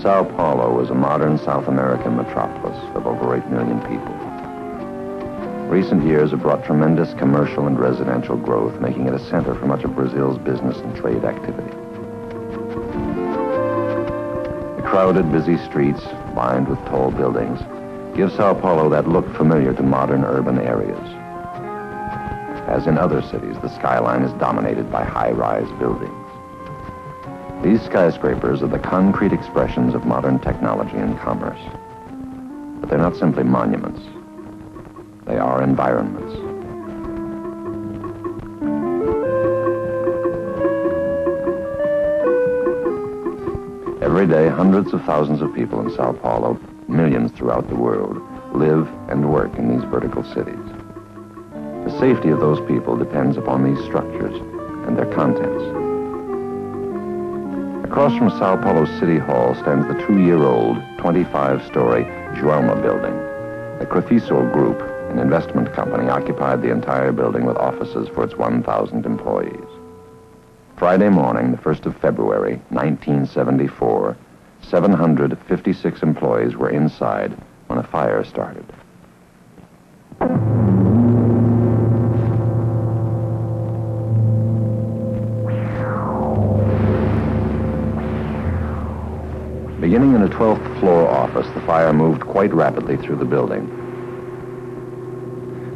Sao Paolo is a modern South American metropolis of over 8 million people. Recent years have brought tremendous commercial and residential growth, making it a center for much of Brazil's business and trade activity. The crowded, busy streets, lined with tall buildings, give Sao Paulo that look familiar to modern urban areas. As in other cities, the skyline is dominated by high-rise buildings. These skyscrapers are the concrete expressions of modern technology and commerce. But they're not simply monuments. They are environments. Every day, hundreds of thousands of people in Sao Paulo, millions throughout the world, live and work in these vertical cities. The safety of those people depends upon these structures and their contents. Across from Sao Paulo City Hall stands the 2-year-old, 25-story Joelma building. The Crefiso Group, an investment company, occupied the entire building with offices for its 1,000 employees. Friday morning, the 1st of February, 1974, 756 employees were inside when a fire started. Beginning in a 12th floor office, the fire moved quite rapidly through the building.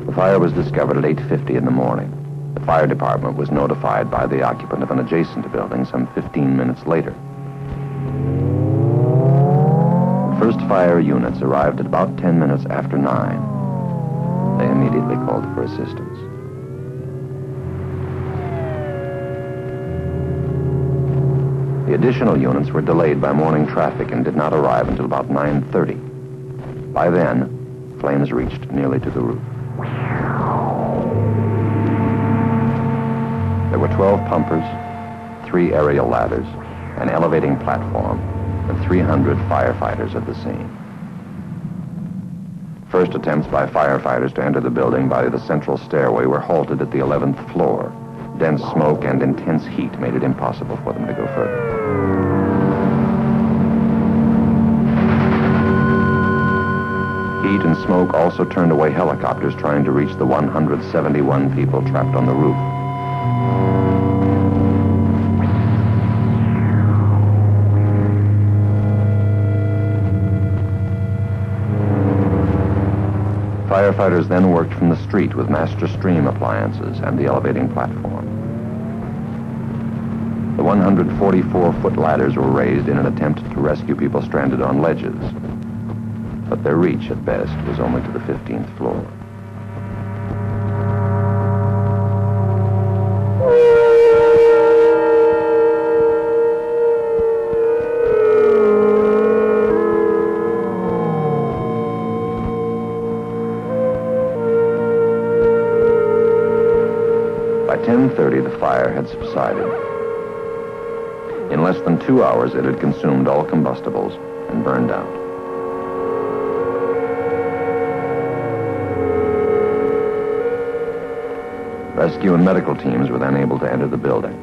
The fire was discovered at 8:50 in the morning. The fire department was notified by the occupant of an adjacent building some 15 minutes later. The first fire units arrived at about 10 minutes after 9. They immediately called for assistance. The additional units were delayed by morning traffic and did not arrive until about 9:30. By then, flames reached nearly to the roof. There were 12 pumpers, 3 aerial ladders, an elevating platform, and 300 firefighters at the scene. First attempts by firefighters to enter the building by the central stairway were halted at the 11th floor. Dense smoke and intense heat made it impossible for them to go further. Heat and smoke also turned away helicopters trying to reach the 171 people trapped on the roof. Firefighters then worked from the street with master stream appliances and the elevating platform. The 144-foot ladders were raised in an attempt to rescue people stranded on ledges, but their reach at best was only to the 15th floor. By 10:30, the fire had subsided. In less than 2 hours, it had consumed all combustibles and burned out. Rescue and medical teams were then able to enter the building.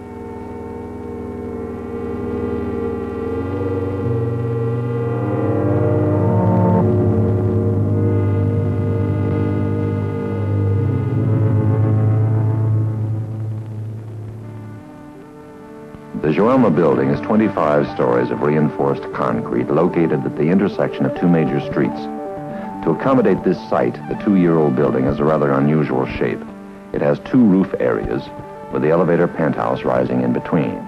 The Joelma building is 25 stories of reinforced concrete located at the intersection of 2 major streets. To accommodate this site, the 2-year-old building has a rather unusual shape. It has 2 roof areas, with the elevator penthouse rising in between.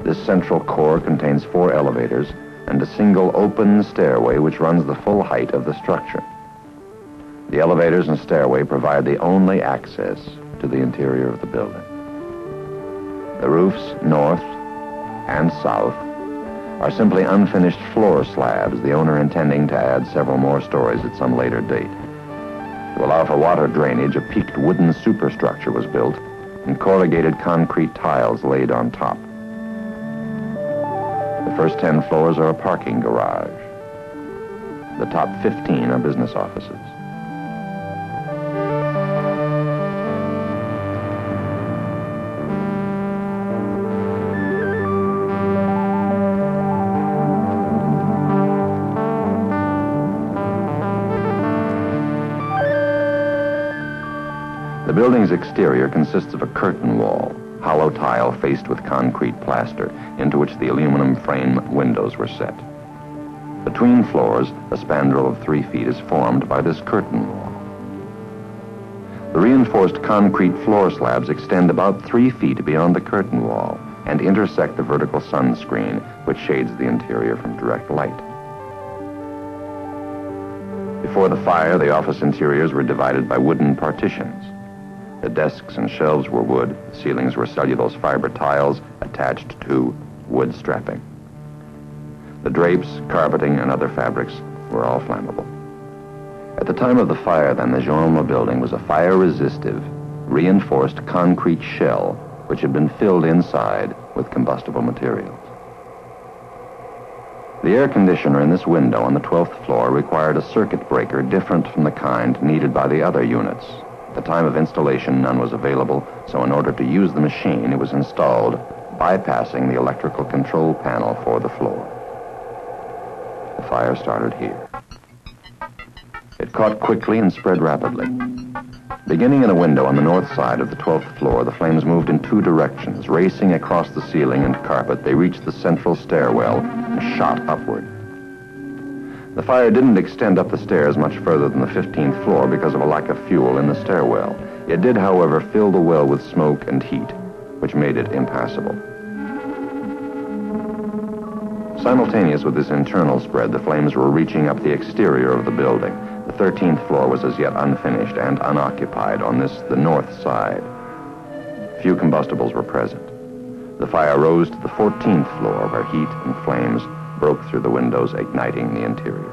This central core contains 4 elevators and a single open stairway which runs the full height of the structure. The elevators and stairway provide the only access to the interior of the building. The roofs, north and south, are simply unfinished floor slabs, the owner intending to add several more stories at some later date. To allow for water drainage, a peaked wooden superstructure was built and corrugated concrete tiles laid on top. The first 10 floors are a parking garage. The top 15 are business offices. building's exterior consists of a curtain wall, hollow tile faced with concrete plaster, into which the aluminum frame windows were set. Between floors, a spandrel of 3 feet is formed by this curtain wall. The reinforced concrete floor slabs extend about 3 feet beyond the curtain wall and intersect the vertical sun screen, which shades the interior from direct light. Before the fire, the office interiors were divided by wooden partitions. The desks and shelves were wood, the ceilings were cellulose fiber tiles attached to wood strapping. The drapes, carpeting, and other fabrics were all flammable. At the time of the fire, then, the Joelma building was a fire-resistive, reinforced concrete shell which had been filled inside with combustible materials. The air conditioner in this window on the 12th floor required a circuit breaker different from the kind needed by the other units. At the time of installation, none was available, so in order to use the machine, it was installed bypassing the electrical control panel for the floor. The fire started here. It caught quickly and spread rapidly. Beginning in a window on the north side of the 12th floor, the flames moved in 2 directions. Racing across the ceiling and carpet, they reached the central stairwell and shot upward. The fire didn't extend up the stairs much further than the 15th floor because of a lack of fuel in the stairwell. It did, however, fill the well with smoke and heat, which made it impassable. Simultaneous with this internal spread, the flames were reaching up the exterior of the building. The 13th floor was as yet unfinished and unoccupied on this, the north side. Few combustibles were present. The fire rose to the 14th floor, where heat and flames broke through the windows, igniting the interior.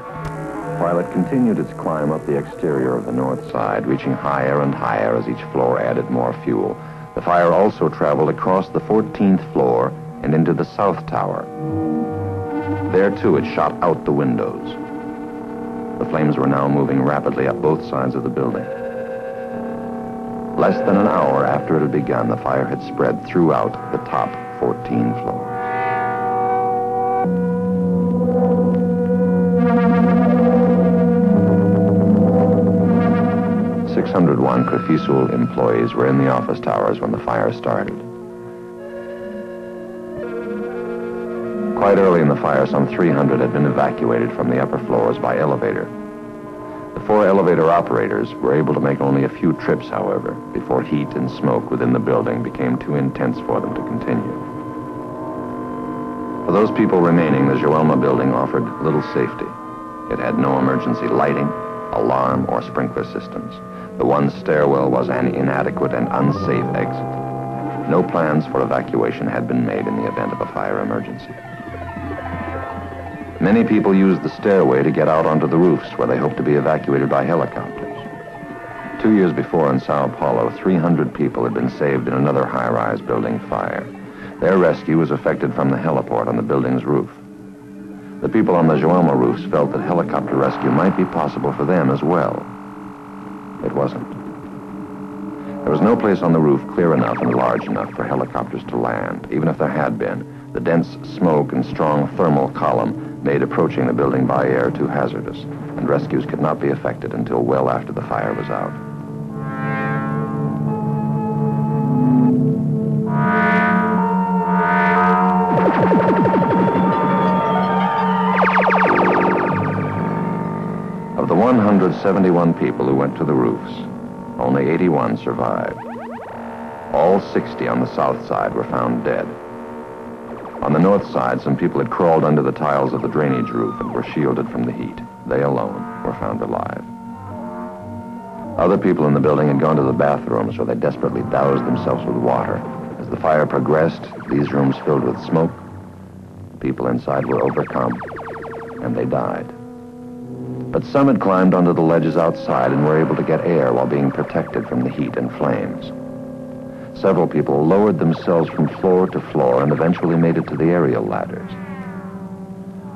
While it continued its climb up the exterior of the north side, reaching higher and higher as each floor added more fuel, the fire also traveled across the 14th floor and into the south tower. There, too, it shot out the windows. The flames were now moving rapidly up both sides of the building. Less than an hour after it had begun, the fire had spread throughout the top 14 floors. "601 Crefisul employees were in the office towers when the fire started. Quite early in the fire, some 300 had been evacuated from the upper floors by elevator. The 4 elevator operators were able to make only a few trips, however, before heat and smoke within the building became too intense for them to continue. For those people remaining, the Joelma building offered little safety. It had no emergency lighting, alarm, or sprinkler systems. The one stairwell was an inadequate and unsafe exit. No plans for evacuation had been made in the event of a fire emergency. Many people used the stairway to get out onto the roofs, where they hoped to be evacuated by helicopters. 2 years before in Sao Paolo, 300 people had been saved in another high-rise building fire. Their rescue was effected from the heliport on the building's roof. The people on the Joelma roofs felt that helicopter rescue might be possible for them as well. It wasn't. There was no place on the roof clear enough and large enough for helicopters to land. Even if there had been, the dense smoke and strong thermal column made approaching the building by air too hazardous, and rescues could not be effected until well after the fire was out. Of the 171 people who went to the roofs, only 81 survived. All 60 on the south side were found dead. On the north side, some people had crawled under the tiles of the drainage roof and were shielded from the heat. They alone were found alive. Other people in the building had gone to the bathrooms, where they desperately doused themselves with water. As the fire progressed, these rooms filled with smoke. The people inside were overcome, and they died. But some had climbed onto the ledges outside and were able to get air while being protected from the heat and flames. Several people lowered themselves from floor to floor and eventually made it to the aerial ladders.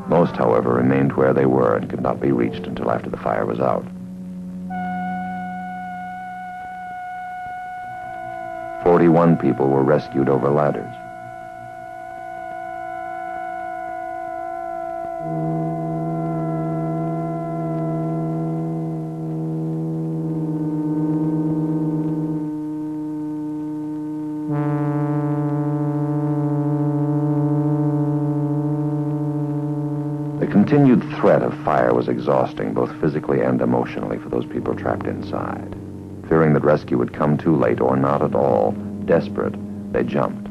Most, however, remained where they were and could not be reached until after the fire was out. 41 people were rescued over ladders. continued threat of fire was exhausting, both physically and emotionally, for those people trapped inside. Fearing that rescue would come too late or not at all, desperate, they jumped.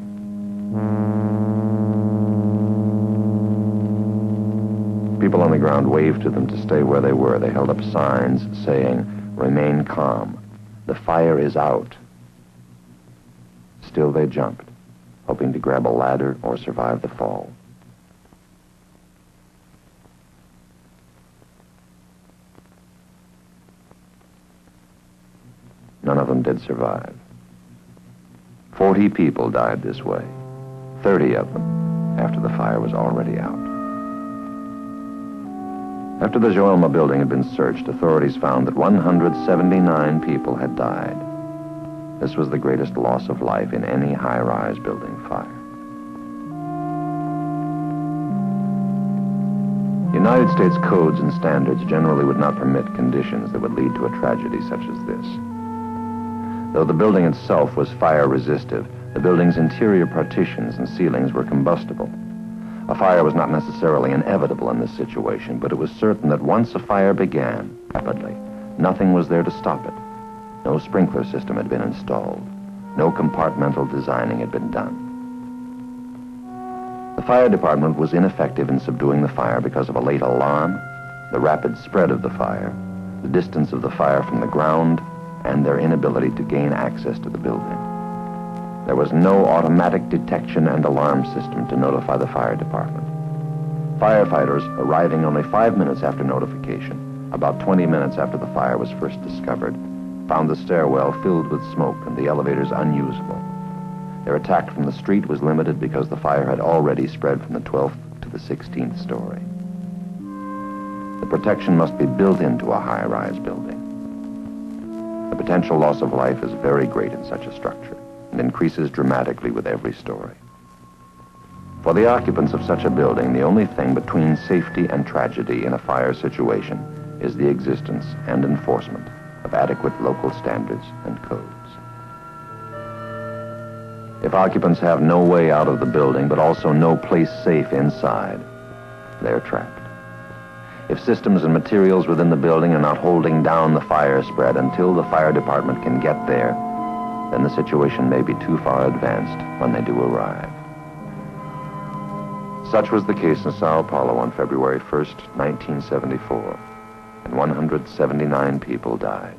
People on the ground waved to them to stay where they were. They held up signs saying, "Remain calm. The fire is out." Still they jumped, hoping to grab a ladder or survive the fall. None of them did survive. 40 people died this way, 30 of them after the fire was already out. After the Joelma building had been searched, authorities found that 179 people had died. This was the greatest loss of life in any high-rise building fire. United States codes and standards generally would not permit conditions that would lead to a tragedy such as this. Though the building itself was fire-resistive, the building's interior partitions and ceilings were combustible. A fire was not necessarily inevitable in this situation, but it was certain that once a fire began, rapidly, nothing was there to stop it. No sprinkler system had been installed. No compartmental designing had been done. The fire department was ineffective in subduing the fire because of a late alarm, the rapid spread of the fire, the distance of the fire from the ground, and their inability to gain access to the building. There was no automatic detection and alarm system to notify the fire department. Firefighters, arriving only 5 minutes after notification, about 20 minutes after the fire was first discovered, found the stairwell filled with smoke and the elevators unusable. Their attack from the street was limited because the fire had already spread from the 12th to the 16th story. The protection must be built into a high-rise building. The potential loss of life is very great in such a structure and increases dramatically with every story. For the occupants of such a building, the only thing between safety and tragedy in a fire situation is the existence and enforcement of adequate local standards and codes. If occupants have no way out of the building, but also no place safe inside, they're trapped. If systems and materials within the building are not holding down the fire spread until the fire department can get there, then the situation may be too far advanced when they do arrive. Such was the case in Sao Paolo on February 1st, 1974, and 179 people died.